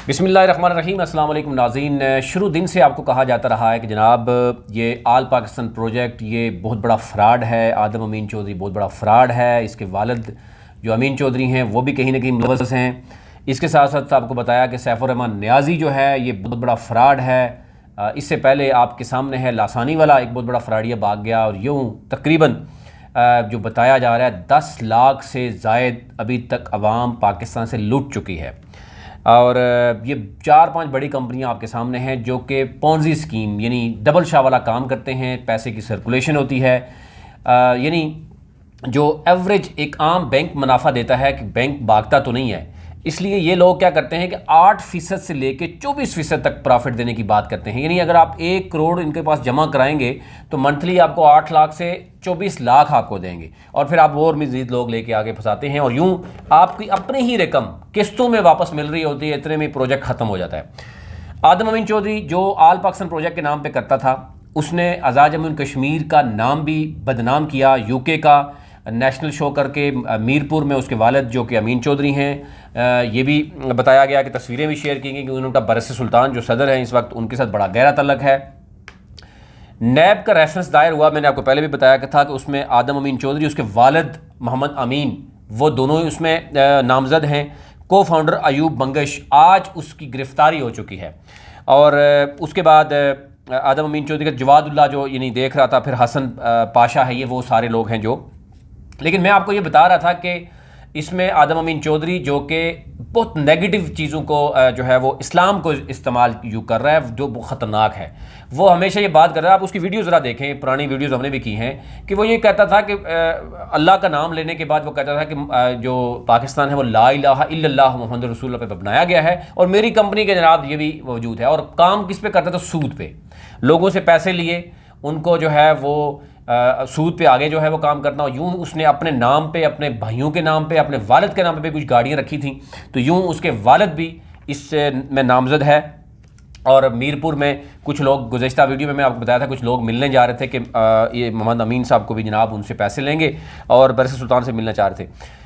बिस्मिल्लाहिर्रहमानिर्रहीम। अस्सलाम वालेकुम नाज़रीन। शुरू दिन से आपको कहा जाता रहा है कि जनाब ये आल पाकिस्तान प्रोजेक्ट ये बहुत बड़ा फ़्रॉड है, आदम अमीन चौधरी बहुत बड़ा फ़्रॉड है, इसके वालिद जो अमीन चौधरी हैं वो भी कहीं ना कहीं मुलव्वस हैं। इसके साथ साथ आपको बताया कि सैफ रहमान नियाज़ी जो है ये बहुत बड़ा फ़्रॉड है। इससे पहले आपके सामने है लासानी वाला एक बहुत बड़ा फ़्रॉडिया भाग गया, और यूँ तकरीबन जो बताया जा रहा है 10 लाख से ज़ायद अभी तक अवाम पाकिस्तान से लूट चुकी है। और ये 4-5 बड़ी कंपनियां आपके सामने हैं जो कि पॉन्जी स्कीम यानी डबल शाह वाला काम करते हैं, पैसे की सर्कुलेशन होती है। यानी जो एवरेज एक आम बैंक मुनाफा देता है कि बैंक भागता तो नहीं है, इसलिए ये लोग क्या करते हैं कि 8% से लेके 24% तक प्रॉफिट देने की बात करते हैं। यानी अगर आप 1 करोड़ इनके पास जमा कराएंगे तो मंथली आपको 8 लाख से 24 लाख आपको देंगे, और फिर आप और मज़ीद लोग लेके आगे फंसाते हैं, और यूं आपकी अपनी ही रकम किस्तों में वापस मिल रही होती है, इतने में प्रोजेक्ट ख़त्म हो जाता है। आदम अमीन चौधरी जो आल पाकिस्तान प्रोजेक्ट के नाम पर करता था, उसने आज़ाद जम्मू कश्मीर का नाम भी बदनाम किया। यूके का नेशनल शो करके मीरपुर में उसके वालिद जो कि अमीन चौधरी हैं, ये भी बताया गया कि तस्वीरें भी शेयर की गई कि उनका बरस सुल्तान जो सदर हैं इस वक्त उनके साथ बड़ा गहरा तल्लक है। नैब का रेफरेंस दायर हुआ, मैंने आपको पहले भी बताया था कि उसमें आदम अमीन चौधरी उसके वालिद मोहम्मद अमीन वो दोनों ही उसमें नामजद हैं। को फाउंडर अयूब बंगश आज उसकी गिरफ़्तारी हो चुकी है, और उसके बाद आदम अमीन चौधरी का जवादुल्ला जो यानी देख रहा था, फिर हसन पाशा है, ये वो सारे लोग हैं जो। लेकिन मैं आपको ये बता रहा था कि इसमें आदम अमीन चौधरी जो कि बहुत नेगेटिव चीज़ों को जो है वो इस्लाम को इस्तेमाल यूँ कर रहा है, जो बहुत ख़तरनाक है। वो हमेशा ये बात कर रहा है, आप उसकी वीडियो ज़रा देखें, पुरानी वीडियोज़ हमने भी की हैं, कि वो ये कहता था कि अल्लाह का नाम लेने के बाद वो कहता था कि जो पाकिस्तान है वो ला इलाहा इल्लल्लाह मुहम्मद रसूलुल्लाह पे बनाया गया है, और मेरी कंपनी के जनाब ये भी मौजूद है। और काम किस पे करता था? सूद पे। लोगों से पैसे लिए उनको जो है वो सूद पे आगे जो है वो काम करना। यूँ उसने अपने नाम पे, अपने भाइयों के नाम पे, अपने वालिद के नाम पे कुछ गाड़ियाँ रखी थी, तो यूँ उसके वालिद भी इस में नामजद है। और मीरपुर में कुछ लोग, गुज़श्ता वीडियो में मैं आपको बताया था, कुछ लोग मिलने जा रहे थे कि ये मोहम्मद अमीन साहब को भी जनाब उनसे पैसे लेंगे, और बरस सुल्तान से मिलना चाह रहे थे।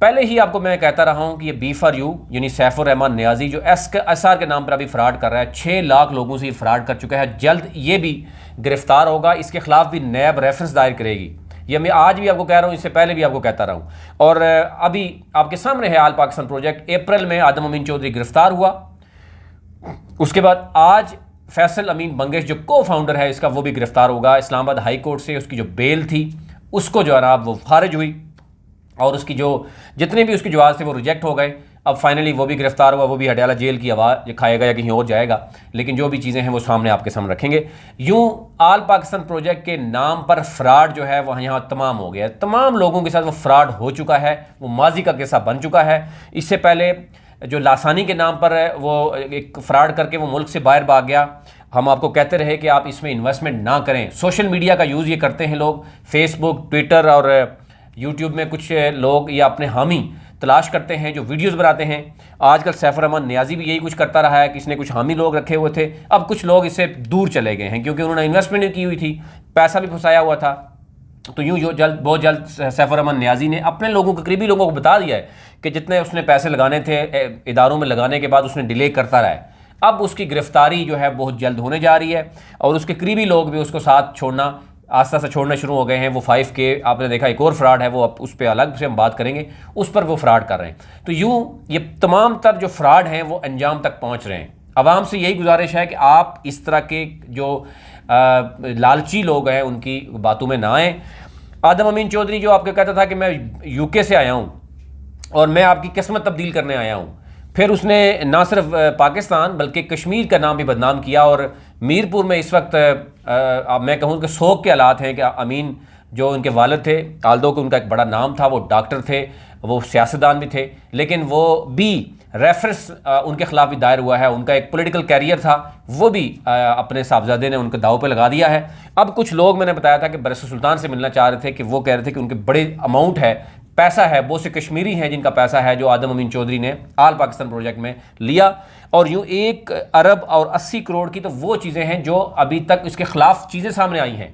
पहले ही आपको मैं कहता रहा हूँ कि ये B4U यानी सैफ रहमान नियाज़ी जो SR के नाम पर अभी फ़्रॉड कर रहा है, 6 लाख लोगों से ये फ़्रॉड कर चुका है। जल्द ये भी गिरफ़्तार होगा, इसके ख़िलाफ़ भी नैब रेफरेंस दायर करेगी। ये मैं आज भी आपको कह रहा हूँ, इससे पहले भी आपको कहता रहा हूँ। और अभी आपके सामने है आल पाकिस्तान प्रोजेक्ट। अप्रैल में आदम अमीन चौधरी गिरफ़्तार हुआ, उसके बाद आज फैसल अमीन बंगेश जो को फाउंडर है इसका, वो भी गिरफ़्तार होगा। इस्लामाबाद हाई कोर्ट से उसकी जो बेल थी उसको जो है ना वो खारिज हुई, और उसकी जो जितने भी उसके जवाब थे वो रिजेक्ट हो गए। अब फाइनली वो भी गिरफ़्तार हुआ, वो भी अड्याला जेल की आवाज़ खाएगा या कहीं और जाएगा, लेकिन जो भी चीज़ें हैं वो सामने आपके सामने रखेंगे। यूँ आल पाकिस्तान प्रोजेक्ट के नाम पर फ़्रॉड जो है वह यहाँ तमाम हो गया है, तमाम लोगों के साथ वो फ़्रॉड हो चुका है, वो माजी का किस्सा बन चुका है। इससे पहले जो लासानी के नाम पर वो एक फ़्रॉड करके वो मुल्क से बाहर भाग गया। हम आपको कहते रहे कि आप इसमें इन्वेस्टमेंट ना करें। सोशल मीडिया का यूज़ ये करते हैं लोग, फेसबुक, ट्विटर और यूट्यूब में कुछ लोग या अपने हामी तलाश करते हैं जो वीडियोस बनाते हैं। आजकल सैफ रहमान नियाज़ी भी यही कुछ करता रहा है कि इसने कुछ हामी लोग रखे हुए थे, अब कुछ लोग इससे दूर चले गए हैं क्योंकि उन्होंने इन्वेस्टमेंट की हुई थी, पैसा भी फंसाया हुआ था। तो यूँ बहुत जल्द सैफ रहमान नियाज़ी ने अपने लोगों को, करीबी लोगों को बता दिया है कि जितने उसने पैसे लगाने थे इदारों में लगाने के बाद उसने डिले करता रहा है। अब उसकी गिरफ़्तारी जो है बहुत जल्द होने जा रही है, और उसके करीबी लोग भी उसको साथ छोड़ना आस्ता आस्ता छोड़ना शुरू हो गए हैं। वो 5K आपने देखा, एक और फ्रॉड है, वो अब उस पर अलग से हम बात करेंगे, उस पर वो फ्रॉड कर रहे हैं। तो यूँ ये तमाम तर जो फ्रॉड हैं वो अंजाम तक पहुँच रहे हैं। आवाम से यही गुजारिश है कि आप इस तरह के जो लालची लोग हैं उनकी बातों में ना आएँ। आदम अमीन चौधरी जो आपको कहता था कि मैं UK से आया हूँ और मैं आपकी किस्मत तब्दील करने आया हूँ, फिर उसने ना सिर्फ पाकिस्तान बल्कि कश्मीर का नाम भी बदनाम किया। और मीरपुर में इस वक्त मैं कहूँ कि शोक के हालात हैं कि अमीन जो उनके वालिद थे, आल्दो को उनका एक बड़ा नाम था, वो डॉक्टर थे, वो सियासतदान भी थे, लेकिन वो भी रेफरेंस उनके ख़िलाफ़ भी दायर हुआ है। उनका एक पॉलिटिकल कैरियर था, वो भी अपने साहबजादे ने उनके दाव पे लगा दिया है। अब कुछ लोग, मैंने बताया था कि बरस सुल्तान से मिलना चाह रहे थे, कि वो कह रहे थे कि उनके बड़े अमाउंट है, पैसा है, बहुत से कश्मीरी हैं जिनका पैसा है जो आदम अमीन चौधरी ने आल पाकिस्तान प्रोजेक्ट में लिया। और यूँ 1 अरब और 80 करोड़ की तो वो चीज़ें हैं जो अभी तक इसके ख़िलाफ़ चीज़ें सामने आई हैं।